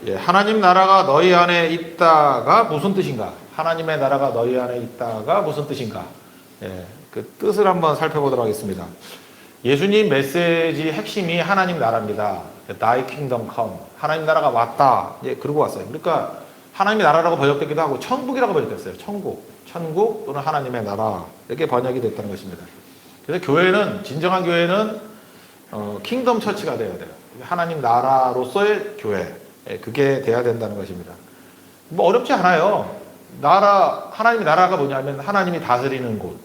예, 하나님 나라가 너희 안에 있다가 무슨 뜻인가? 하나님의 나라가 너희 안에 있다가 무슨 뜻인가? 예, 그 뜻을 한번 살펴보도록 하겠습니다. 예수님 메시지 핵심이 하나님 나라입니다. Thy kingdom come. 하나님 나라가 왔다. 예, 그러고 왔어요. 그러니까 하나님의 나라라고 번역되기도 하고 천국이라고 번역됐어요. 천국 또는 하나님의 나라 이렇게 번역이 됐다는 것입니다. 그래서 교회는 진정한 교회는 킹덤 처치가 되어야 돼요. 하나님 나라로서의 교회. 예, 그게 돼야 된다는 것입니다. 뭐 어렵지 않아요. 하나님의 나라가 뭐냐면 하나님이 다스리는 곳,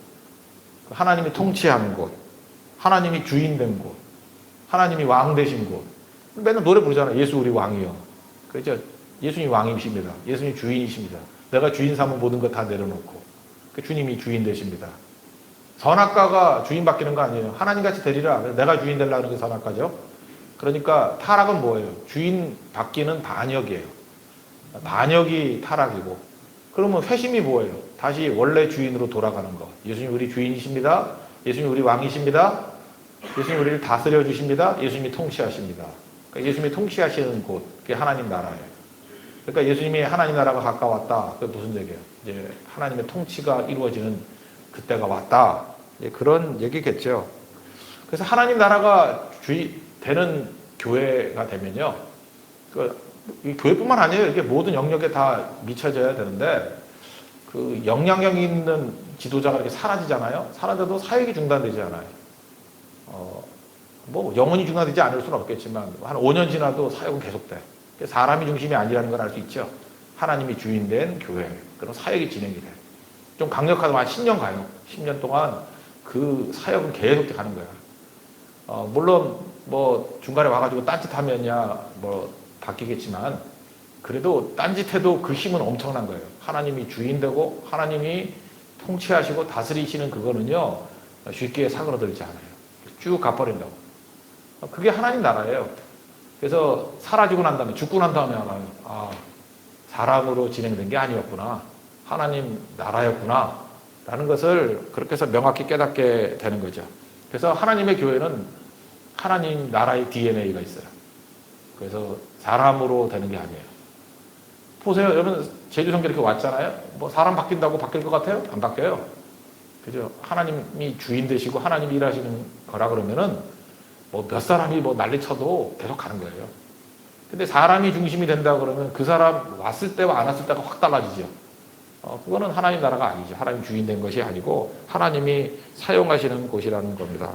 하나님이 통치하는 곳, 하나님이 주인된 곳, 하나님이 왕 되신 곳. 맨날 노래 부르잖아요. 예수 우리 왕이요. 그렇죠? 예수님 왕이십니다. 예수님 주인이십니다. 내가 주인 삼은 모든 것 다 내려놓고 그 주님이 주인 되십니다. 선악과가 주인 바뀌는 거 아니에요. 하나님같이 되리라. 내가 주인 되려는 게 선악과죠. 그러니까 타락은 뭐예요? 주인 바뀌는 반역이에요. 반역이 타락이고. 그러면 회심이 뭐예요? 다시 원래 주인으로 돌아가는 거. 예수님 우리 주인이십니다. 예수님 우리 왕이십니다. 예수님 우리를 다스려 주십니다. 예수님이 통치하십니다. 그러니까 예수님이 통치하시는 곳, 그게 하나님 나라예요. 그러니까 예수님이 하나님 나라가 가까웠다. 그게 무슨 얘기예요? 이제 하나님의 통치가 이루어지는 그때가 왔다. 그런 얘기겠죠. 그래서 하나님 나라가 되는 교회가 되면요. 이 교회뿐만 아니에요. 이게 모든 영역에 다 미쳐져야 되는데, 그 영향력 있는 지도자가 이렇게 사라지잖아요. 사라져도 사역이 중단되지 않아요. 뭐 영원히 중단되지 않을 수는 없겠지만 한 5년 지나도 사역은 계속돼. 사람이 중심이 아니라는 걸 알 수 있죠. 하나님이 주인된 교회. 그럼 사역이 진행이 돼. 좀 강력하다면 한 10년 가요. 10년 동안 그 사역은 계속 가는 거야. 물론 뭐 중간에 와가지고 딴짓하면야 뭐 바뀌겠지만 그래도 딴짓해도 그 힘은 엄청난 거예요. 하나님이 주인되고 하나님이 통치하시고 다스리시는 그거는요 쉽게 사그러들지 않아요. 쭉 가버린다고. 그게 하나님 나라예요. 그래서 사라지고 난 다음에 죽고 난 다음에 알아요. 사람으로 진행된 게 아니었구나. 하나님 나라였구나. 라는 것을 그렇게 해서 명확히 깨닫게 되는 거죠. 그래서 하나님의 교회는 하나님 나라의 DNA가 있어요. 그래서 사람으로 되는 게 아니에요. 보세요. 여러분 제주성교 이렇게 왔잖아요. 뭐 사람 바뀐다고 바뀔 것 같아요? 안 바뀌어요. 그죠? 하나님이 주인 되시고 하나님이 일하시는 거라 그러면은 뭐 몇 사람이 뭐 난리 쳐도 계속 가는 거예요. 근데 사람이 중심이 된다 그러면 그 사람 왔을 때와 안 왔을 때가 확 달라지죠. 그거는 하나님 나라가 아니죠. 하나님 주인 된 것이 아니고 하나님이 사용하시는 곳이라는 겁니다.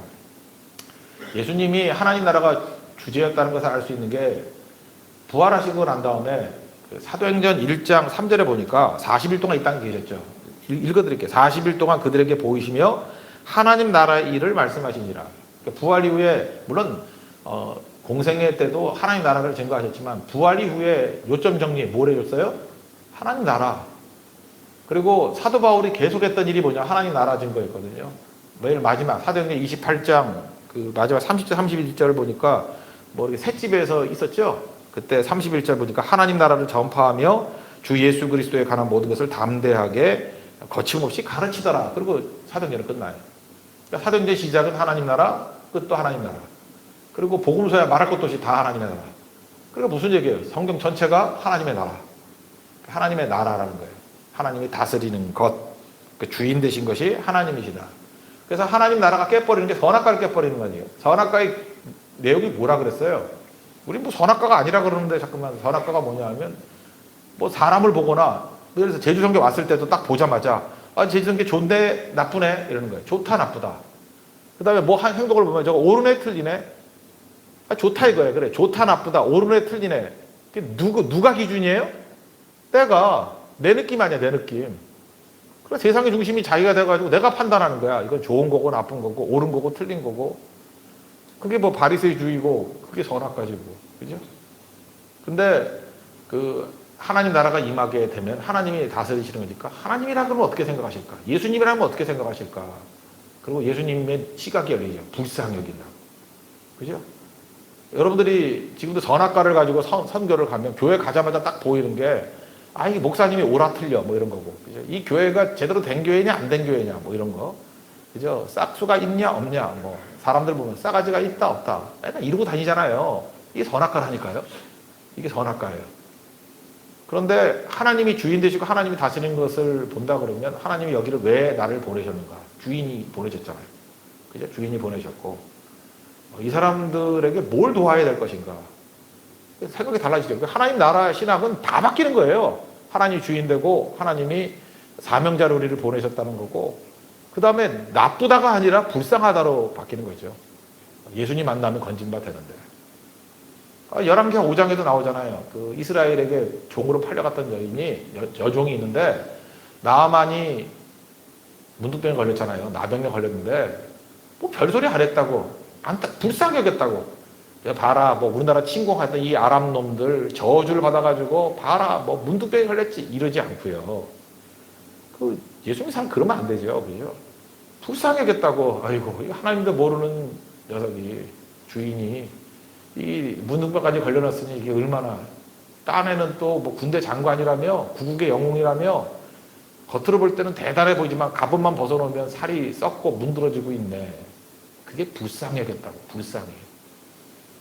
예수님이 하나님 나라가 주제였다는 것을 알 수 있는 게 부활하시고 난 다음에 사도행전 1장 3절에 보니까 40일 동안 이 땅에 계셨죠. 읽어드릴게요. 40일 동안 그들에게 보이시며 하나님 나라의 일을 말씀하시니라. 부활 이후에 물론 공생애 때도 하나님 나라를 증거하셨지만 부활 이후에 요점 정리 뭘 해줬어요? 하나님 나라. 그리고 사도 바울이 계속했던 일이 뭐냐? 하나님 나라 증거였거든요. 매일 마지막 사도행전 28장 그 마지막 30절 31절을 보니까 뭐 이렇게 셋집에서 있었죠. 그때 31절 보니까 하나님 나라를 전파하며 주 예수 그리스도에 관한 모든 것을 담대하게 거침없이 가르치더라. 그리고 사도행전은 끝나요. 그러니까 사도행전 시작은 하나님 나라, 끝도 하나님 나라. 그리고 복음서야 말할 것도 없이 다 하나님의 나라. 그러니까 무슨 얘기예요? 성경 전체가 하나님의 나라. 하나님의 나라라는 거예요. 하나님이 다스리는 것. 그 주인 되신 것이 하나님이시다. 그래서 하나님 나라가 깨버리는 게 선악과를 깨버리는 거 아니에요. 선악과의 내용이 뭐라 그랬어요? 우리 뭐 선악과가 아니라 그러는데 잠깐만 선악과가 뭐냐 하면 뭐 사람을 보거나 그래서 제주성교 왔을 때도 딱 보자마자 제주성교 좋은데 나쁘네 이러는 거예요. 좋다 나쁘다. 그 다음에 뭐 한 행동을 보면 저거 옳으네 틀리네. 좋다 이거예요. 그래 좋다 나쁘다 옳으네 틀리네. 누가 기준이에요? 내가 내 느낌 아니야 내 느낌. 그래 세상의 중심이 자기가 돼가지고 내가 판단하는 거야. 이건 좋은 거고 나쁜 거고 옳은 거고 틀린 거고. 그게 뭐 바리새주의고 그게 선악과지고 그죠? 근데 그 하나님 나라가 임하게 되면 하나님이 다스리시는 거니까 하나님이라 그러면 어떻게 생각하실까? 예수님이라면 어떻게 생각하실까? 그리고 예수님의 시각이 열리죠. 불쌍여긴다. 그죠? 여러분들이 지금도 선악과를 가지고 선교를 가면 교회 가자마자 딱 보이는 게 이게 목사님이 옳아 틀려 뭐 이런 거고 그죠? 이 교회가 제대로 된 교회냐 안 된 교회냐 뭐 이런 거 그죠? 싹수가 있냐 없냐 뭐 사람들 보면 싸가지가 있다 없다 맨날 이러고 다니잖아요. 이게 선악과라니까요. 이게 선악과예요. 그런데 하나님이 주인 되시고 하나님이 다스리는 것을 본다 그러면 하나님이 여기를 왜 나를 보내셨는가? 주인이 보내셨잖아요. 그죠? 주인이 보내셨고 이 사람들에게 뭘 도와야 될 것인가? 생각이 달라지죠. 하나님 나라 신학은 다 바뀌는 거예요. 하나님이 주인 되고 하나님이 사명자로 우리를 보내셨다는 거고 그 다음에 나쁘다가 아니라 불쌍하다로 바뀌는 거죠. 예수님 만나면 건진바 되는데. 열왕기하 5장에도 나오잖아요. 그 이스라엘에게 종으로 팔려갔던 여인이 여종이 있는데 나아만이 문둥병에 걸렸잖아요. 나병에 걸렸는데 뭐 별소리 안 했다고 불쌍히 여겼다고. 봐라 뭐 우리나라 침공했던 이 아람 놈들 저주를 받아가지고 봐라 뭐 문둥병에 걸렸지 이러지 않고요. 그 예수님 사람 그러면 안 되죠. 그죠? 불쌍히 여겼다고. 아이고 하나님도 모르는 녀석이 주인이 이 문둥병까지 걸려놨으니 이게 얼마나 딴에는 또 뭐 군대 장관이라며 구국의 영웅이라며 겉으로 볼 때는 대단해 보이지만 갑옷만 벗어놓으면 살이 썩고 문드러지고 있네. 그게 불쌍히 여겼다고. 불쌍히.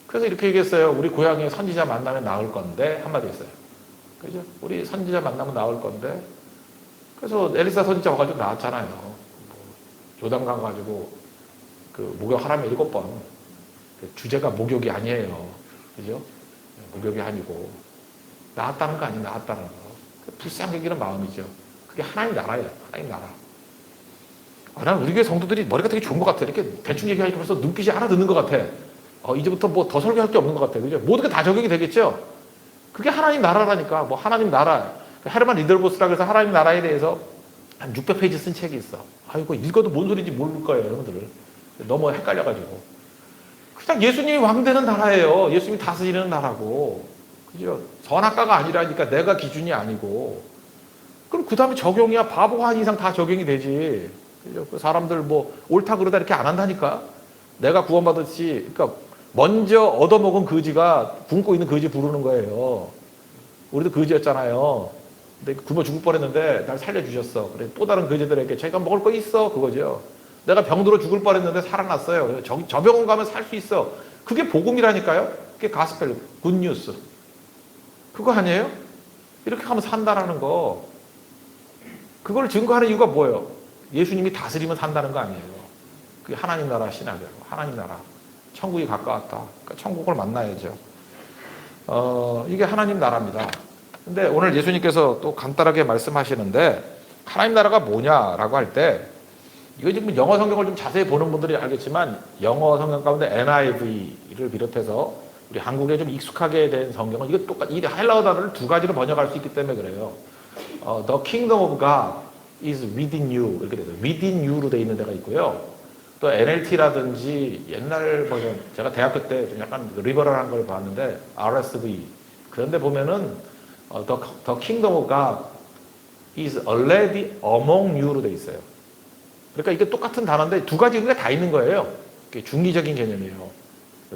그래서 이렇게 얘기했어요. 우리 고향에 선지자 만나면 나을 건데 한마디 했어요. 그죠? 우리 선지자 만나면 나을 건데 그래서 엘리사 선지자 와가지고 나왔잖아요. 요단강 가지고 그 목욕하라며 7번. 주제가 목욕이 아니에요. 그죠? 목욕이 아니고 나왔다는 거 아니에요. 나왔다는 거. 불쌍히 여기는 마음이죠. 그게 하나님 나라예요. 하나님 나라. 난 우리 교회 성도들이 머리가 되게 좋은 것 같아. 이렇게 대충 얘기하니까 벌써 눈빛이 알아듣는 것 같아. 이제부터 뭐 더 설교할 게 없는 것 같아. 그죠? 모든 게 다 적용이 되겠죠? 그게 하나님 나라라니까. 뭐 하나님 나라. 헤르만 리덜보스라고 해서 하나님 나라에 대해서 한 600페이지 쓴 책이 있어. 아이고, 읽어도 뭔 소리인지 모를 거예요, 여러분들. 너무 헷갈려가지고. 그냥 예수님이 왕되는 나라예요. 예수님이 다스리는 나라고. 그죠? 선악과가 아니라니까 내가 기준이 아니고. 그럼 그 다음에 적용이야. 바보가 한 이상 다 적용이 되지. 그죠? 그 사람들 뭐 옳다 그러다 이렇게 안 한다니까. 내가 구원받았지. 그러니까 먼저 얻어먹은 거지가 굶고 있는 거지 부르는 거예요. 우리도 거지였잖아요. 근데 굶어 죽을 뻔했는데 날 살려주셨어. 그래 또 다른 거지들에게 자기가 먹을 거 있어. 그거죠. 내가 병들어 죽을 뻔했는데 살아났어요. 저 병원 가면 살 수 있어. 그게 복음이라니까요. 그게 가스펠, 굿뉴스. 그거 아니에요? 이렇게 하면 산다라는 거. 그걸 증거하는 이유가 뭐예요? 예수님이 다스리면 산다는 거 아니에요. 그게 하나님 나라 신학이에요. 하나님 나라. 천국이 가까웠다. 그러니까 천국을 만나야죠. 이게 하나님 나라입니다. 근데 오늘 예수님께서 또 간단하게 말씀하시는데 하나님 나라가 뭐냐라고 할 때 이거 지금 영어 성경을 좀 자세히 보는 분들이 알겠지만 영어 성경 가운데 NIV를 비롯해서 우리 한국에 좀 익숙하게 된 성경은 이거 똑같이 이 헬라어 단어를 두 가지로 번역할 수 있기 때문에 그래요. The kingdom of God is within you 이렇게 돼서 within you로 돼 있는 데가 있고요. 또 NLT라든지 옛날 버전 제가 대학교 때 좀 약간 리버럴한 걸 봤는데 RSV 그런데 보면은 the kingdom of God is already among you로 돼 있어요. 그러니까 이게 똑같은 단어인데 두 가지 의미가 다 있는 거예요. 중의적인 개념이에요.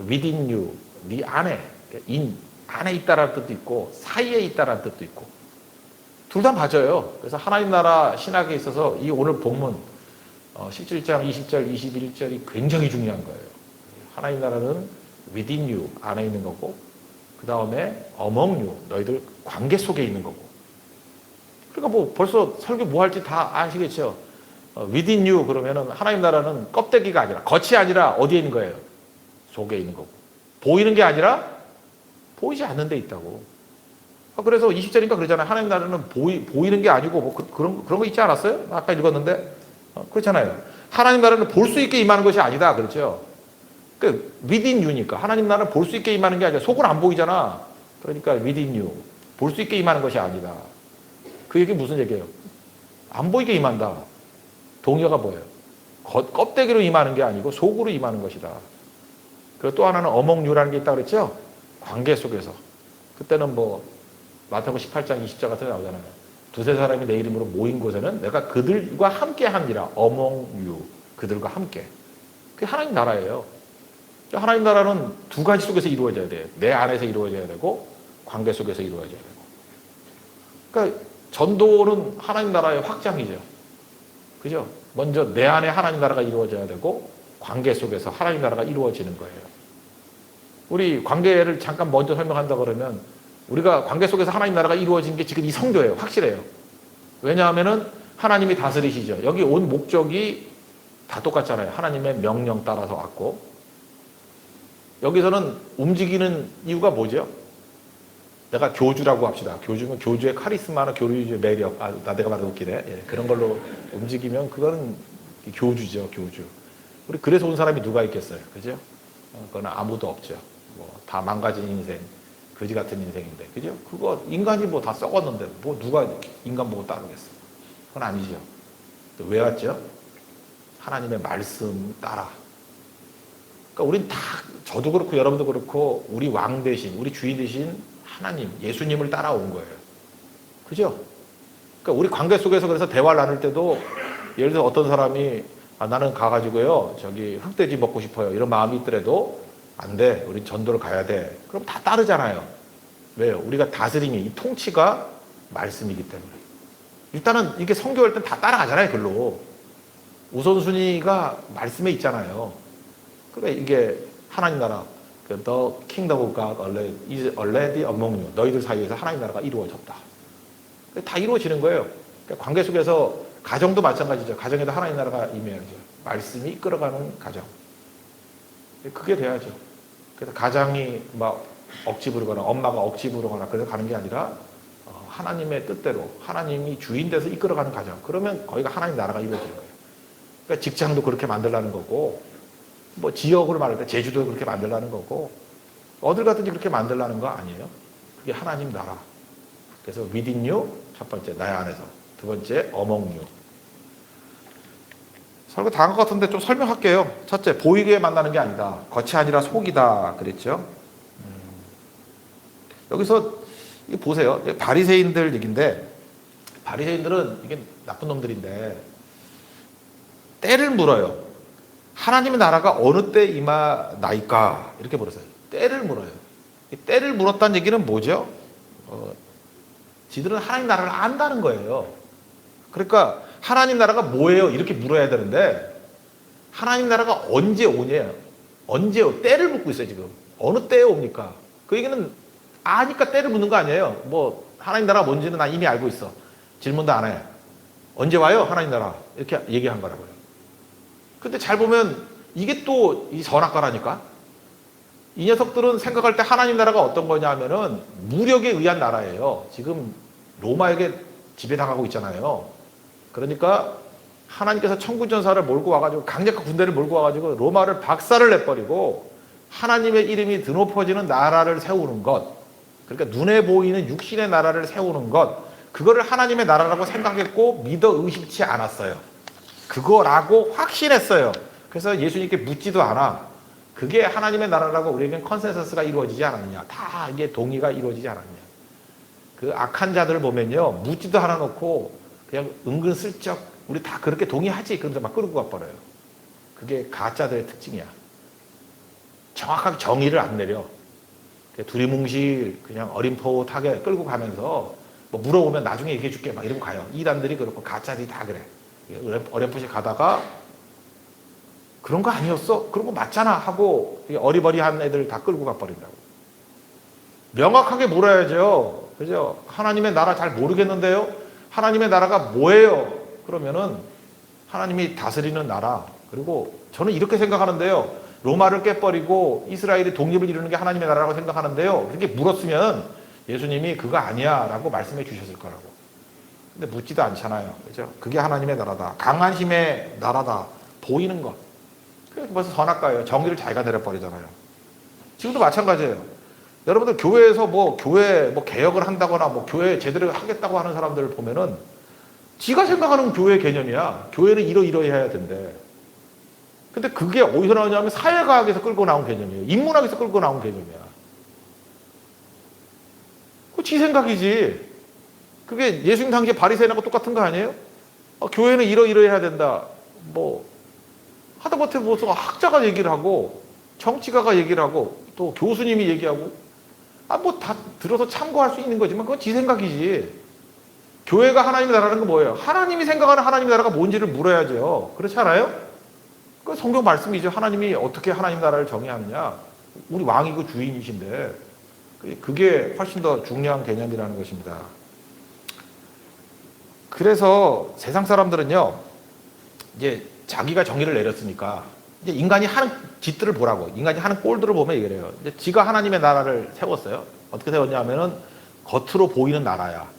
within you, 네 안에, in 안에 있다라는 뜻도 있고 사이에 있다라는 뜻도 있고 둘 다 맞아요. 그래서 하나님 나라 신학에 있어서 이 오늘 본문 17장 20절, 21절이 굉장히 중요한 거예요. 하나님 나라는 within you, 안에 있는 거고 그 다음에 among you, 너희들 관계 속에 있는 거고 그러니까 뭐 벌써 설교 뭐 할지 다 아시겠죠? within you 그러면은 하나님 나라는 껍데기가 아니라 겉이 아니라 어디에 있는 거예요? 속에 있는 거고 보이는 게 아니라 보이지 않는 데 있다고. 그래서 20절이니까 그러잖아요. 하나님 나라는 보이는 게 아니고 뭐 그런 거 있지 않았어요? 아까 읽었는데 그렇잖아요. 하나님 나라는 볼 수 있게 임하는 것이 아니다. 그렇죠? 그 within you니까 하나님 나라는 볼 수 있게 임하는 게 아니라 속은 안 보이잖아. 그러니까 within you 볼 수 있게 임하는 것이 아니다. 그 얘기 무슨 얘기예요? 안 보이게 임한다. 동의어가 뭐예요? 껍데기로 임하는 게 아니고 속으로 임하는 것이다. 그리고 또 하나는 어몽유라는 게 있다고 그랬죠? 관계 속에서. 그때는 뭐 마태복음 18장 20절 같은 데 나오잖아요. 두세 사람이 내 이름으로 모인 곳에는 내가 그들과 함께 하니라. 어몽유. 그들과 함께. 그게 하나님 나라예요. 하나님 나라는 두 가지 속에서 이루어져야 돼요. 내 안에서 이루어져야 되고 관계 속에서 이루어져야 되고. 그러니까 전도는 하나님 나라의 확장이죠. 그죠? 먼저 내 안에 하나님 나라가 이루어져야 되고 관계 속에서 하나님 나라가 이루어지는 거예요. 우리 관계를 잠깐 먼저 설명한다 그러면 우리가 관계 속에서 하나님 나라가 이루어진 게 지금 이 성도예요. 확실해요. 왜냐하면은 하나님이 다스리시죠. 여기 온 목적이 다 똑같잖아요. 하나님의 명령 따라서 왔고, 여기서는 움직이는 이유가 뭐죠? 내가 교주라고 합시다. 교주면 교주의 카리스마나 교주의 매력, 내가 말도 웃기네. 예, 그런 걸로 움직이면 그거는 교주죠, 교주. 우리 그래서 온 사람이 누가 있겠어요, 그죠? 그건 아무도 없죠. 뭐 다 망가진 인생, 거지 같은 인생인데, 그죠? 그거 인간이 뭐 다 썩었는데 뭐 누가 인간 보고 따르겠어? 그건 아니죠. 또 왜 왔죠? 하나님의 말씀 따라. 그러니까 우린 다, 저도 그렇고 여러분도 그렇고 우리 왕 대신, 우리 주인 대신 하나님, 예수님을 따라온 거예요. 그죠? 그러니까 우리 관계 속에서 그래서 대화를 나눌 때도 예를 들어 어떤 사람이 나는 가가지고요 저기 흑돼지 먹고 싶어요 이런 마음이 있더라도 안 돼. 우리 전도를 가야 돼. 그럼 다 따르잖아요. 왜요? 우리가 다스림이, 이 통치가 말씀이기 때문에. 일단은 이게 선교할 땐 다 따라가잖아요. 글로. 우선순위가 말씀에 있잖아요. 그러니까 이게 하나님 나라, The kingdom of God is already among you. 너희들 사이에서 하나님 나라가 이루어졌다. 다 이루어지는 거예요. 그러니까 관계 속에서 가정도 마찬가지죠. 가정에도 하나님 나라가 임해야죠. 말씀이 이끌어가는 가정. 그게 돼야죠. 그래서 가장이 막 억지 부르거나 엄마가 억지 부르거나 그래서 가는 게 아니라 하나님의 뜻대로 하나님이 주인 돼서 이끌어가는 가정. 그러면 거기가 하나님 나라가 이루어지는 거예요. 그러니까 직장도 그렇게 만들라는 거고, 뭐 지역으로 말할 때 제주도 그렇게 만들라는 거고, 어딜 가든지 그렇게 만들라는 거 아니에요. 그게 하나님 나라. 그래서 within you, 첫 번째 나의 안에서, 두 번째 among you. 설교 다 한 것 같은데 좀 설명할게요. 첫째, 보이게 만나는 게 아니다. 겉이 아니라 속이다 그랬죠. 여기서 이거 보세요. 바리새인들 얘기인데, 바리새인들은 이게 나쁜 놈들인데 때를 물어요. 하나님의 나라가 어느 때 임하나이까 이렇게 물었어요. 때를 물어요. 이 때를 물었다는 얘기는 뭐죠? 지들은 하나님 나라를 안다는 거예요. 그러니까 하나님 나라가 뭐예요? 이렇게 물어야 되는데 하나님 나라가 언제 오냐? 언제요? 때를 묻고 있어요 지금. 어느 때에 옵니까? 그 얘기는 아니까 때를 묻는 거 아니에요. 뭐 하나님 나라가 뭔지는 나 이미 알고 있어. 질문도 안 해. 언제 와요? 하나님 나라. 이렇게 얘기한 거라고요. 근데 잘 보면 이게 또 이 선악과라니까. 이 녀석들은 생각할 때 하나님 나라가 어떤 거냐 하면은 무력에 의한 나라예요. 지금 로마에게 지배당하고 있잖아요. 그러니까 하나님께서 천군천사를 몰고 와가지고 강력한 군대를 몰고 와가지고 로마를 박살을 내버리고 하나님의 이름이 드높아지는 나라를 세우는 것. 그러니까 눈에 보이는 육신의 나라를 세우는 것. 그거를 하나님의 나라라고 생각했고 믿어 의심치 않았어요. 그거라고 확신했어요. 그래서 예수님께 묻지도 않아. 그게 하나님의 나라라고 우리에겐 컨센서스가 이루어지지 않았냐. 다 이게 동의가 이루어지지 않았냐. 그 악한 자들을 보면요. 묻지도 않아 놓고 그냥 은근슬쩍 우리 다 그렇게 동의하지. 그러면서 막 끌고 가버려요. 그게 가짜들의 특징이야. 정확하게 정의를 안 내려. 두리뭉실 그냥 어림포하게 끌고 가면서 뭐 물어보면 나중에 얘기해 줄게 막 이러고 가요. 이단들이 그렇고 가짜들이 다 그래. 어렴풋이 가다가 그런 거 아니었어? 그런 거 맞잖아 하고 어리버리한 애들 다 끌고 가버린다고. 명확하게 물어야죠. 그죠? 하나님의 나라 잘 모르겠는데요? 하나님의 나라가 뭐예요? 그러면은 하나님이 다스리는 나라. 그리고 저는 이렇게 생각하는데요. 로마를 깨버리고 이스라엘이 독립을 이루는 게 하나님의 나라라고 생각하는데요. 그렇게 물었으면 예수님이 그거 아니야 라고 말씀해 주셨을 거라고. 근데 묻지도 않잖아요. 그죠? 그게 하나님의 나라다. 강한 힘의 나라다. 보이는 것. 그게 벌써 선악과예요. 정의를 자기가 내려버리잖아요. 지금도 마찬가지예요. 여러분들 교회에서 교회 개혁을 한다거나 교회 제대로 하겠다고 하는 사람들을 보면은 지가 생각하는 교회 개념이야. 교회는 이러이러해야 된대. 근데 그게 어디서 나오냐면 사회과학에서 끌고 나온 개념이에요. 인문학에서 끌고 나온 개념이야. 그 지 생각이지. 그게 예수님 당시에 바리새인하고 똑같은 거 아니에요? 교회는 이러이러해야 된다. 하다못해 무슨 학자가 얘기를 하고 정치가가 얘기를 하고 또 교수님이 얘기하고 다 들어서 참고할 수 있는 거지만 그건 지 생각이지. 교회가 하나님의 나라는 건 뭐예요? 하나님이 생각하는 하나님의 나라가 뭔지를 물어야죠. 그렇지 않아요? 그 성경 말씀이죠. 하나님이 어떻게 하나님 나라를 정의하느냐. 우리 왕이고 주인이신데 그게 훨씬 더 중요한 개념이라는 것입니다. 그래서 세상 사람들은요, 이제 자기가 정의를 내렸으니까 이제 인간이 하는 짓들을 보라고, 인간이 하는 꼴들을 보면 얘기를 해요. 이제 지가 하나님의 나라를 세웠어요. 어떻게 세웠냐면은 겉으로 보이는 나라야.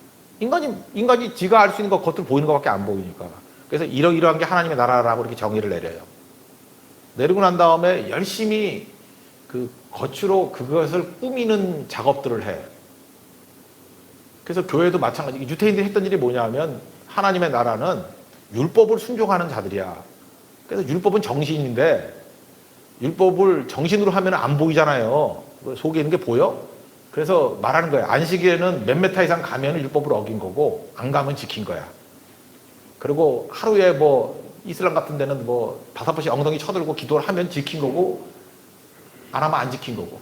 인간이 지가 알 수 있는 거 겉으로 보이는 것밖에 안 보이니까. 그래서 이러이러한 게 하나님의 나라라고 이렇게 정의를 내려요. 내리고 난 다음에 열심히 그 겉으로 그것을 꾸미는 작업들을 해. 그래서 교회도 마찬가지. 유태인들이 했던 일이 뭐냐면 하나님의 나라는 율법을 순종하는 자들이야. 그래서 율법은 정신인데 율법을 정신으로 하면 안 보이잖아요. 속에 있는 게 보여? 그래서 말하는 거야. 안식일에는 몇 메타 이상 가면 율법을 어긴 거고 안 가면 지킨 거야. 그리고 하루에 뭐 이슬람 같은 데는 뭐 5번씩 엉덩이 쳐들고 기도를 하면 지킨 거고 안 하면 안 지킨 거고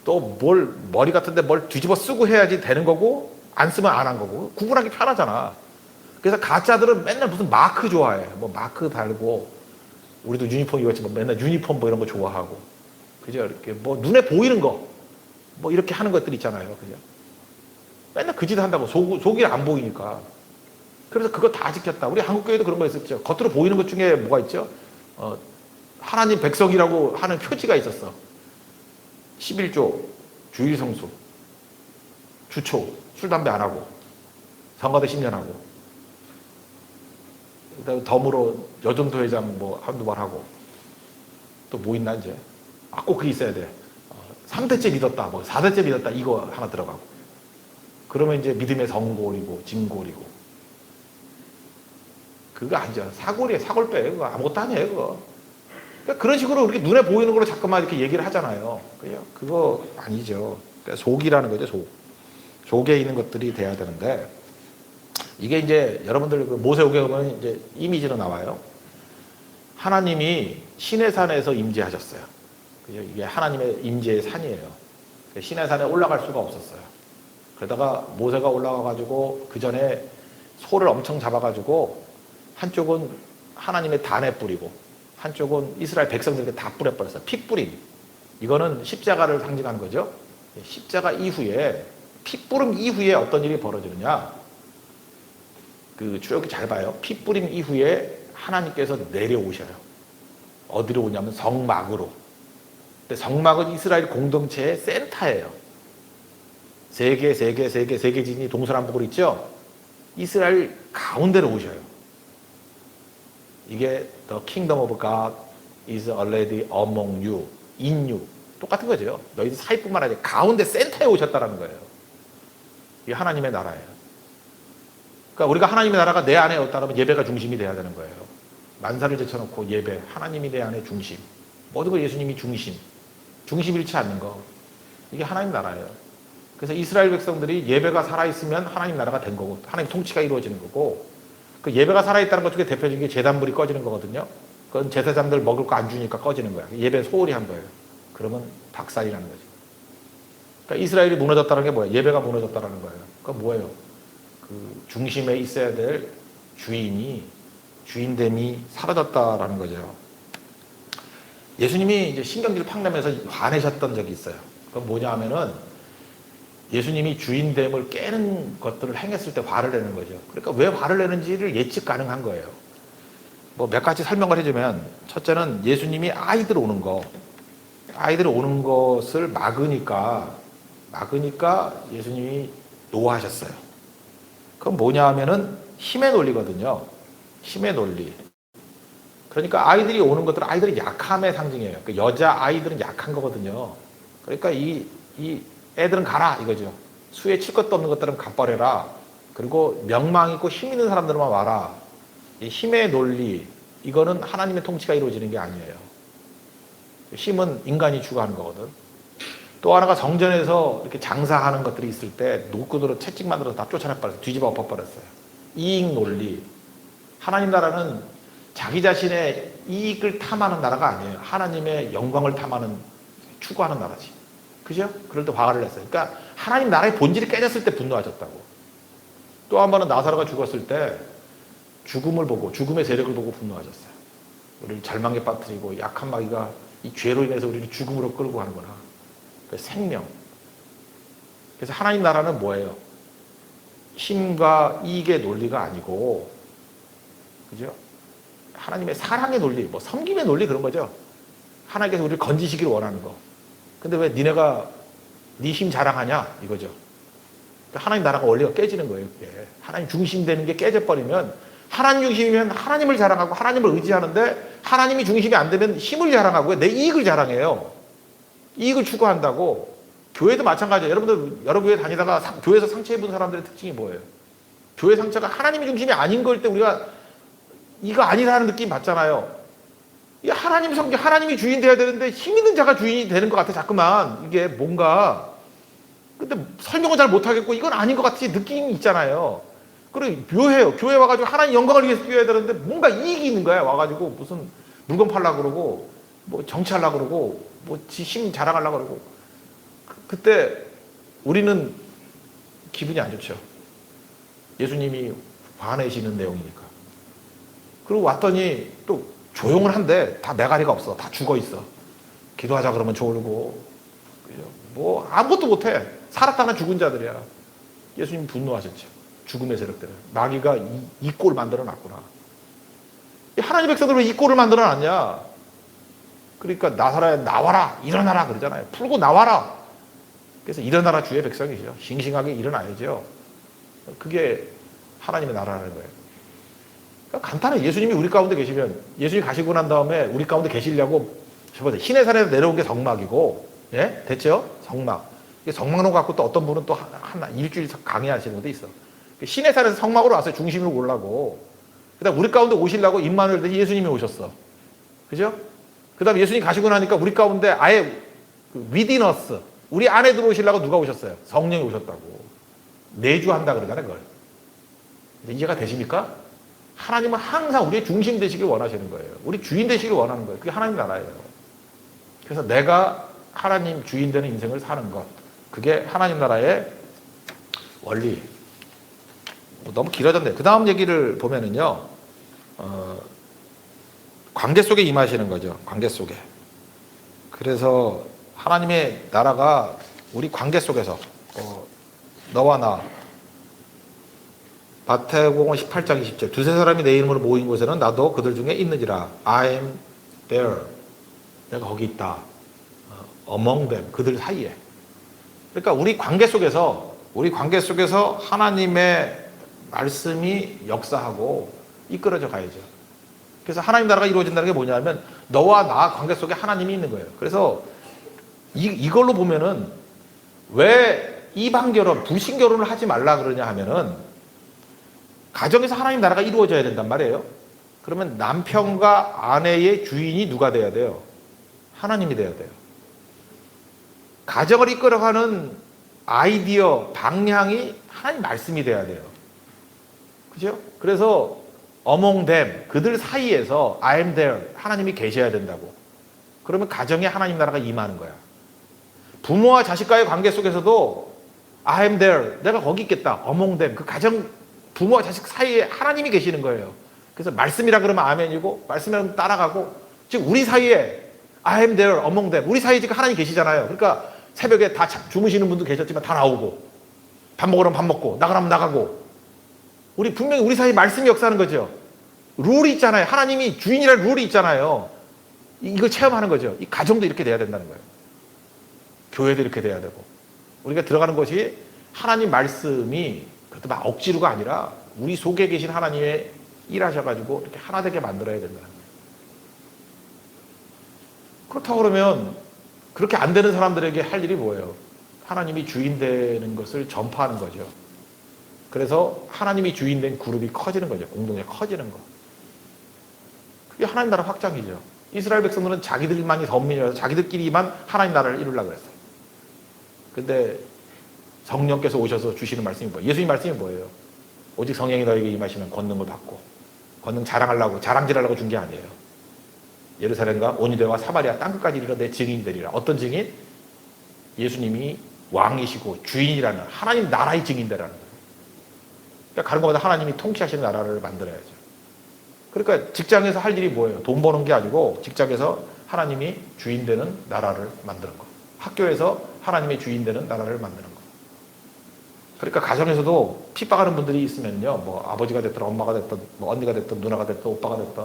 또 뭘 머리 같은데 뭘 뒤집어 쓰고 해야지 되는 거고 안 쓰면 안 한 거고 구분하기 편하잖아. 그래서 가짜들은 맨날 무슨 마크 좋아해. 뭐 마크 달고 우리도 유니폼 입었지 뭐 맨날 유니폼 뭐 이런 거 좋아하고 그죠? 이렇게 뭐 눈에 보이는 거 뭐 이렇게 하는 것들 있잖아요. 그죠? 맨날 그 짓 한다고 속이 안 보이니까. 그래서 그거 다 지켰다. 우리 한국교회도 그런 거 있었죠. 겉으로 보이는 것 중에 뭐가 있죠? 하나님 백성이라고 하는 표지가 있었어. 11조, 주일성수, 주초, 술, 담배 안 하고, 성가대 10년 하고, 그다음에 덤으로 여전도회장 뭐 한두 번 하고, 또 뭐 있나 이제? 꼭 그게 있어야 돼. 3대째 믿었다, 뭐 4대째 믿었다, 이거 하나 들어가고. 그러면 이제 믿음의 성골이고, 진골이고. 그거 아니죠. 사골이에요, 사골빼. 그거 아무것도 아니에요, 그거. 그러니까 그런 식으로 이렇게 눈에 보이는 걸로 자꾸만 이렇게 얘기를 하잖아요. 그거 아니죠. 그러니까 속이라는 거죠, 속에 있는 것들이 돼야 되는데, 이게 이제 여러분들 그 모세오경에 보면 이제 이미지로 나와요. 하나님이 시내산에서 임재하셨어요. 이게 하나님의 임재의 산이에요. 시내산에 올라갈 수가 없었어요. 그러다가 모세가 올라가가지고 그 전에 소를 엄청 잡아가지고 한쪽은 하나님의 단에 뿌리고 한쪽은 이스라엘 백성들에게 다 뿌려버렸어요. 피 뿌림. 이거는 십자가를 상징하는 거죠. 십자가 이후에 피 뿌림 이후에 어떤 일이 벌어지느냐. 그 출애굽기 잘 봐요. 피 뿌림 이후에 하나님께서 내려오셔요. 어디로 오냐면 성막으로. 근데 성막은 이스라엘 공동체의 센터예요. 세계 진이 동서남북으로 있죠. 이스라엘 가운데로 오셔요. 이게 The kingdom of God is already among you, in you. 똑같은 거죠. 너희들 사이뿐만 아니라 가운데 센터에 오셨다는 거예요. 이게 하나님의 나라예요. 그러니까 우리가 하나님의 나라가 내 안에 없다면 예배가 중심이 돼야 되는 거예요. 만사를 제쳐놓고 예배, 하나님이 내 안에 중심. 모든 거 예수님이 중심 잃지 않는 거. 이게 하나님 나라예요. 그래서 이스라엘 백성들이 예배가 살아있으면 하나님 나라가 된 거고 하나님 통치가 이루어지는 거고 그 예배가 살아있다는 것 중에 대표적인 게 제단불이 꺼지는 거거든요. 그건 제사장들 먹을 거 안 주니까 꺼지는 거야. 예배는 소홀히 한 거예요. 그러면 박살이라는 거죠. 그러니까 이스라엘이 무너졌다는 게 뭐예요? 예배가 무너졌다는 거예요. 그건 뭐예요? 그 중심에 있어야 될 주인됨이 사라졌다라는 거죠. 예수님이 이제 신경질 팍 내면서 화내셨던 적이 있어요. 그건 뭐냐 하면은 예수님이 주인됨을 깨는 것들을 행했을 때 화를 내는 거죠. 그러니까 왜 화를 내는지를 예측 가능한 거예요. 뭐 몇 가지 설명을 해주면 첫째는 예수님이 아이들 오는 것을 막으니까 예수님이 노하셨어요. 그건 뭐냐 하면은 힘의 논리거든요. 힘의 논리. 그러니까 아이들이 오는 것들은 아이들이 약함의 상징이에요. 그 여자 아이들은 약한 거거든요. 그러니까 이 애들은 가라 이거죠. 수에 칠 것도 없는 것들은 갚아내라. 그리고 명망 있고 힘 있는 사람들만 와라. 이 힘의 논리 이거는 하나님의 통치가 이루어지는 게 아니에요. 힘은 인간이 추구하는 거거든. 또 하나가 성전에서 이렇게 장사하는 것들이 있을 때 노크들로 채찍 만들어서 다 쫓아내버렸어요. 뒤집어 엎어버렸어요. 이익 논리. 하나님 나라는 자기 자신의 이익을 탐하는 나라가 아니에요. 하나님의 영광을 추구하는 나라지. 그죠? 그럴 때 화를 냈어요. 그러니까 하나님 나라의 본질이 깨졌을 때 분노하셨다고. 또 한 번은 나사로가 죽었을 때 죽음의 세력을 보고 분노하셨어요. 우리를 절망에 빠뜨리고 약한 마귀가 이 죄로 인해서 우리를 죽음으로 끌고 가는구나. 생명. 그래서 하나님 나라는 뭐예요? 힘과 이익의 논리가 아니고, 그죠? 하나님의 사랑의 논리, 뭐 섬김의 논리 그런 거죠. 하나님께서 우리를 건지시기를 원하는 거. 근데 왜 니네가 네 힘 자랑하냐? 이거죠. 그러니까 하나님 나라가 원리가 깨지는 거예요. 그게. 하나님 중심되는 게 깨져버리면, 하나님 중심이면 하나님을 자랑하고 하나님을 의지하는데, 하나님이 중심이 안 되면 힘을 자랑하고 내 이익을 자랑해요. 이익을 추구한다고. 교회도 마찬가지예요. 여러분들 여러 교회 다니다가 교회에서 상처 입은 사람들의 특징이 뭐예요? 교회 상처가 하나님이 중심이 아닌 걸 때 우리가 이거 아니라는 느낌 받잖아요. 이 하나님 성경, 하나님이 주인 돼야 되는데 힘 있는 자가 주인이 되는 것 같아, 자꾸만. 이게 뭔가. 근데 설명을 잘 못하겠고 이건 아닌 것 같이 느낌이 있잖아요. 그리고 묘해요. 교회 와가지고 하나님 영광을 위해서 뛰어야 되는데 뭔가 이익이 있는 거야. 와가지고 무슨 물건 팔려고 그러고, 뭐 정치하려고 그러고, 뭐 지 힘 자랑하려고 그러고. 그때 우리는 기분이 안 좋죠. 예수님이 화내시는 내용이니까. 그리고 왔더니 또 조용을 한데 다 매가리가 없어. 다 죽어 있어. 기도하자 그러면 졸고, 뭐 아무것도 못해. 살았다는 죽은 자들이야. 예수님 분노하셨죠. 죽음의 세력들. 마귀가 이 꼴을 만들어 놨구나. 하나님 백성들 왜 이 꼴을 만들어 놨냐? 그러니까 나사라야 나와라, 일어나라 그러잖아요. 풀고 나와라. 그래서 일어나라 주의 백성이죠. 싱싱하게 일어나야죠. 그게 하나님의 나라라는 거예요. 그러니까 간단해. 예수님이 우리 가운데 계시면, 예수님이 가시고 난 다음에 우리 가운데 계시려고 저번에 시내산에서 내려온 게 성막이고, 예? 됐죠? 성막. 성막론 갖고 또 어떤 분은 또 한 일주일 강의하시는 분도 있어. 시내산에서 성막으로 왔어요. 중심으로 오려고. 그 다음 우리 가운데 오시려고 임마누엘 대신 예수님이 오셨어. 그죠? 그 다음 예수님 가시고 나니까 우리 가운데 아예 within us, 우리 안에 들어오시려고 누가 오셨어요? 성령이 오셨다고. 내주한다 그러잖아요, 그걸. 이해가 되십니까? 하나님은 항상 우리의 중심 되시길 원하시는 거예요. 우리 주인 되시길 원하는 거예요. 그게 하나님 나라예요. 그래서 내가 하나님 주인 되는 인생을 사는 것, 그게 하나님 나라의 원리. 너무 길어졌네. 그 다음 얘기를 보면은요, 관계 속에 임하시는 거죠. 관계 속에. 그래서 하나님의 나라가 우리 관계 속에서, 너와 나, 마태복음 18장 20절, 두세 사람이 내 이름으로 모인 곳에는 나도 그들 중에 있느니라. I am there. 내가 거기 있다. among them. 그들 사이에. 그러니까 우리 관계 속에서 하나님의 말씀이 역사하고 이끌어져 가야죠. 그래서 하나님 나라가 이루어진다는 게 뭐냐면 너와 나 관계 속에 하나님이 있는 거예요. 그래서 이걸로 보면은 왜 이방 결혼, 불신 결혼을 하지 말라 그러냐 하면은 가정에서 하나님 나라가 이루어져야 된단 말이에요. 그러면 남편과 아내의 주인이 누가 돼야 돼요? 하나님이 돼야 돼요. 가정을 이끌어가는 아이디어, 방향이 하나님 말씀이 돼야 돼요. 그죠? 그래서 among them, 그들 사이에서 I am there, 하나님이 계셔야 된다고. 그러면 가정에 하나님 나라가 임하는 거야. 부모와 자식과의 관계 속에서도 I am there, 내가 거기 있겠다. among them, 그 가정, 부모와 자식 사이에 하나님이 계시는 거예요. 그래서 말씀이라 그러면 아멘이고, 말씀이라 따라가고, 지금 우리 사이에 I am there, among them, 우리 사이에 지금 하나님 계시잖아요. 그러니까 새벽에 다 주무시는 분도 계셨지만 다 나오고, 밥 먹으라면 밥 먹고, 나가라면 나가고, 우리 분명히 우리 사이에 말씀이 역사하는 거죠. 룰이 있잖아요. 하나님이 주인이라는 룰이 있잖아요. 이걸 체험하는 거죠. 이 가정도 이렇게 돼야 된다는 거예요. 교회도 이렇게 돼야 되고. 우리가 들어가는 것이 하나님 말씀이 그것도 막 억지로가 아니라 우리 속에 계신 하나님의 일하셔가지고 이렇게 하나 되게 만들어야 된다는 거예요. 그렇다고 그러면 그렇게 안 되는 사람들에게 할 일이 뭐예요? 하나님이 주인 되는 것을 전파하는 거죠. 그래서 하나님이 주인 된 그룹이 커지는 거죠. 공동체 커지는 거. 그게 하나님 나라 확장이죠. 이스라엘 백성들은 자기들만이 선민이라서 자기들끼리만 하나님 나라를 이루려고 그랬어요. 근데 성령께서 오셔서 주시는 말씀이 뭐예요? 예수님 말씀이 뭐예요? 오직 성령이 너에게 임하시면 권능을 받고, 권능 자랑하려고, 자랑질하려고 준 게 아니에요. 예루살렘과 온유대와 사마리아 땅끝까지 이르러 내 증인이 되리라. 어떤 증인? 예수님이 왕이시고 주인이라는 하나님 나라의 증인되라는 거예요. 그러니까 다른 것보다 하나님이 통치하시는 나라를 만들어야죠. 그러니까 직장에서 할 일이 뭐예요? 돈 버는 게 아니고 직장에서 하나님이 주인 되는 나라를 만드는 거. 학교에서 하나님의 주인 되는 나라를 만드는 거. 그러니까 가정에서도 핍박하는 분들이 있으면요, 뭐 아버지가 됐든 엄마가 됐든 뭐 언니가 됐든 누나가 됐든 오빠가 됐든,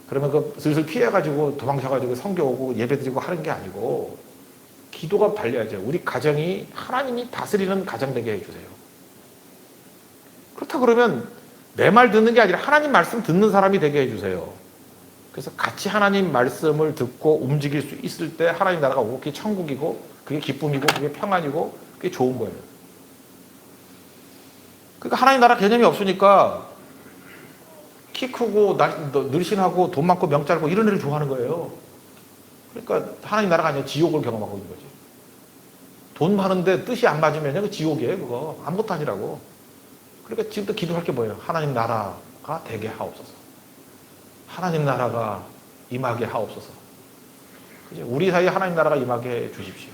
그러면 그 슬슬 피해가지고 도망쳐가지고 성교 오고 예배 드리고 하는 게 아니고 기도가 발려야죠. 우리 가정이 하나님이 다스리는 가정 되게 해주세요. 그렇다 그러면 내 말 듣는 게 아니라 하나님 말씀 듣는 사람이 되게 해주세요. 그래서 같이 하나님 말씀을 듣고 움직일 수 있을 때 하나님 나라가 오고 그게 천국이고 그게 기쁨이고 그게 평안이고 그게 좋은 거예요. 그러니까 하나님 나라 개념이 없으니까 키 크고 늘씬하고 돈 많고 명 짧고 이런 애를 좋아하는 거예요. 그러니까 하나님 나라가 아니라 지옥을 경험하고 있는 거지. 돈 많은데 뜻이 안 맞으면 그 지옥이에요. 그거 아무것도 아니라고. 그러니까 지금부터 기도할 게 뭐예요? 하나님 나라가 되게 하옵소서. 하나님 나라가 임하게 하옵소서. 우리 사이에 하나님 나라가 임하게 해 주십시오.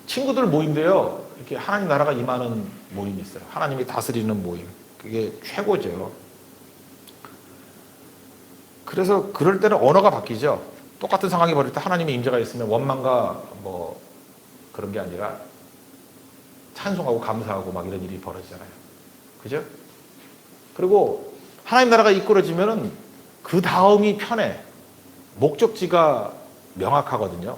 친구들 모임인데요, 이렇게 하나님 나라가 임하는 모임이 있어요. 하나님이 다스리는 모임. 그게 최고죠. 그래서 그럴 때는 언어가 바뀌죠. 똑같은 상황이 벌일 때 하나님의 임재가 있으면 원망과 뭐 그런 게 아니라 찬송하고 감사하고 막 이런 일이 벌어지잖아요. 그죠? 그리고 하나님 나라가 이끌어지면은 그 다음이 편해. 목적지가 명확하거든요.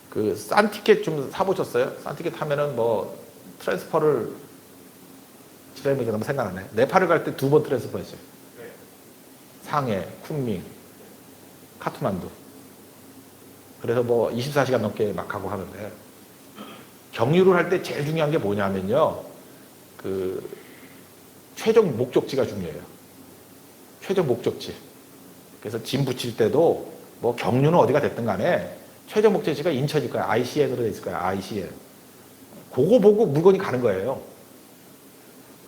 그 싼 티켓 좀 사보셨어요? 싼 티켓 하면은 뭐 트랜스퍼를 지난번에 너무 생각나네. 네팔을 갈 때 2번 트랜스퍼 했어요. 상해, 쿤밍, 카트만두. 그래서 뭐 24시간 넘게 막 가고 하는데 경유를 할 때 제일 중요한 게 뭐냐면요. 그 최종 목적지가 중요해요. 최종 목적지. 그래서 짐 붙일 때도 뭐 경유는 어디가 됐든 간에 최종 목적지가 인천일 거야. ICN으로 돼 있을 거야. ICN. 그거 보고 물건이 가는 거예요.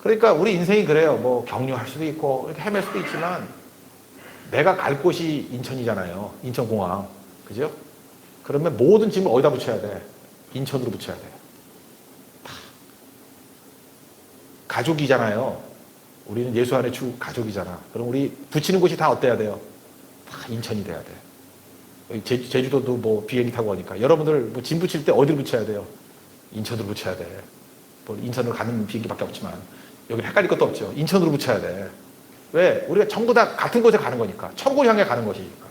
그러니까 우리 인생이 그래요. 뭐 경유할 수도 있고 이렇게 헤맬 수도 있지만 내가 갈 곳이 인천이잖아요. 인천공항. 그죠? 그러면 모든 짐을 어디다 붙여야 돼? 인천으로 붙여야 돼. 다. 가족이잖아요. 우리는 예수 안에 주 가족이잖아. 그럼 우리 붙이는 곳이 다 어때야 돼요? 다 인천이 돼야 돼. 제주도도 뭐 비행기 타고 가니까 여러분들 뭐 짐 붙일 때 어디를 붙여야 돼요? 인천으로 붙여야 돼. 뭐 인천으로 가는 비행기밖에 없지만 여기 헷갈릴 것도 없죠. 인천으로 붙여야 돼. 왜? 우리가 전부 다 같은 곳에 가는 거니까. 천국 향해 가는 것이니까.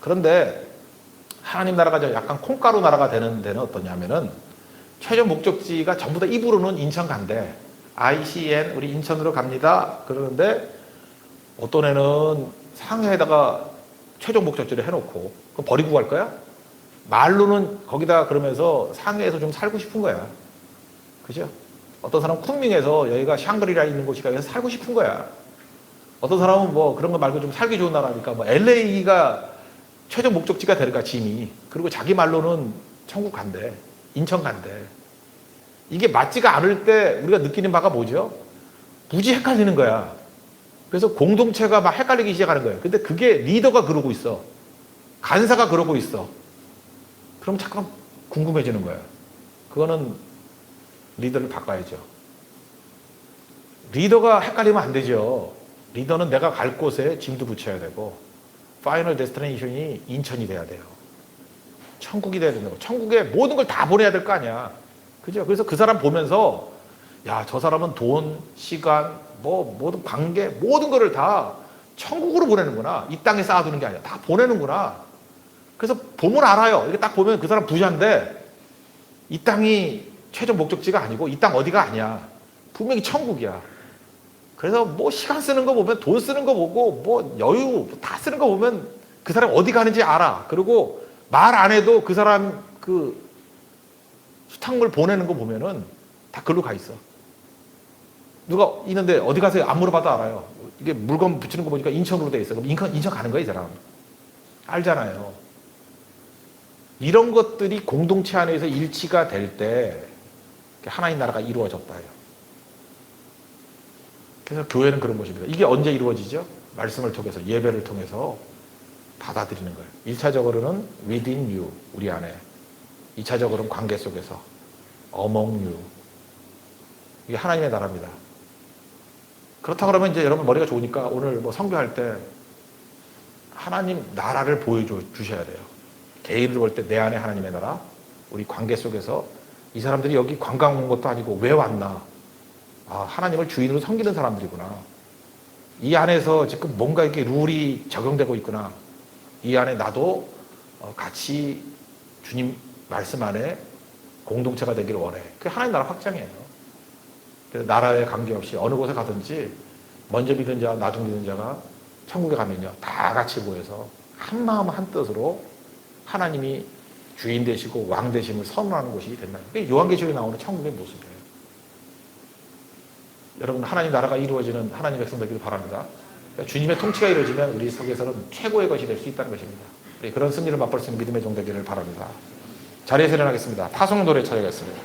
그런데 하나님 나라가 약간 콩가루 나라가 되는 데는 어떠냐면은 최종 목적지가 전부 다 입으로는 인천 간대. ICN 우리 인천으로 갑니다. 그러는데 어떤 애는 상해에다가 최종 목적지를 해놓고 그럼 버리고 갈 거야? 말로는 거기다 그러면서 상해에서 좀 살고 싶은 거야. 그죠? 어떤 사람은 쿤밍에서 여기가 샹그리라 있는 곳이니까 여기서 살고 싶은 거야. 어떤 사람은 뭐 그런 거 말고 좀 살기 좋은 나라니까 뭐 LA가 최종 목적지가 되니까 짐이. 그리고 자기 말로는 천국 간대. 인천 간대. 이게 맞지가 않을 때 우리가 느끼는 바가 뭐죠? 무지 헷갈리는 거야. 그래서 공동체가 막 헷갈리기 시작하는 거예요. 근데 그게 리더가 그러고 있어. 간사가 그러고 있어. 그럼 잠깐 궁금해지는 거야. 그거는 리더를 바꿔야죠. 리더가 헷갈리면 안 되죠. 리더는 내가 갈 곳에 짐도 붙여야 되고 파이널 데스티네이션이 인천이 돼야 돼요. 천국이 돼야 된다고. 천국에 모든 걸 다 보내야 될 거 아니야. 그죠? 그래서 그 사람 보면서 야, 저 사람은 돈, 시간, 뭐 모든 관계, 모든 거를 다 천국으로 보내는구나. 이 땅에 쌓아두는 게 아니라 다 보내는구나. 그래서 보면 알아요. 이렇게 딱 보면 그 사람 부자인데 이 땅이 최종 목적지가 아니고 이 땅 어디가 아니야. 분명히 천국이야. 그래서 뭐 시간 쓰는 거 보면 돈 쓰는 거 보고 뭐 여유 다 쓰는 거 보면 그 사람 어디 가는지 알아. 그리고 말 안 해도 그 사람 그 수탁물 보내는 거 보면은 다 글로 가 있어. 누가 있는데 어디 가세요? 안 물어봐도 알아요. 이게 물건 붙이는 거 보니까 인천으로 돼 있어. 그럼 인천 가는 거야, 이 사람. 알잖아요. 이런 것들이 공동체 안에서 일치가 될 때 하나님 나라가 이루어졌다요. 그래서 교회는 그런 것입니다. 이게 언제 이루어지죠? 말씀을 통해서, 예배를 통해서 받아들이는 거예요. 1차적으로는 within you, 우리 안에. 2차적으로는 관계 속에서, among you. 이게 하나님의 나라입니다. 그렇다 그러면 이제 여러분 머리가 좋으니까 오늘 뭐 선교할 때 하나님 나라를 보여주셔야 돼요. 개인을 볼 때 내 안에 하나님의 나라, 우리 관계 속에서 이 사람들이 여기 관광 온 것도 아니고 왜 왔나? 아, 하나님을 주인으로 섬기는 사람들이구나. 이 안에서 지금 뭔가 이렇게 룰이 적용되고 있구나. 이 안에 나도 같이 주님 말씀 안에 공동체가 되기를 원해. 그게 하나님 나라 확장이에요. 그래서 나라에 관계없이 어느 곳에 가든지 먼저 믿은 자, 나중 믿은 자가 천국에 가면요. 다 같이 모여서 한 마음 한 뜻으로 하나님이 주인 되시고 왕 되심을 선언하는 곳이 된다. 그게 요한계시록에 나오는 천국의 모습이에요. 여러분, 하나님 나라가 이루어지는 하나님 백성 되기를 바랍니다. 그러니까 주님의 통치가 이루어지면 우리 속에서는 최고의 것이 될 수 있다는 것입니다. 우리 그런 승리를 맛볼 수 있는 믿음의 종 되기를 바랍니다. 자리에서 일어나겠습니다. 파송 노래 찬양하겠습니다.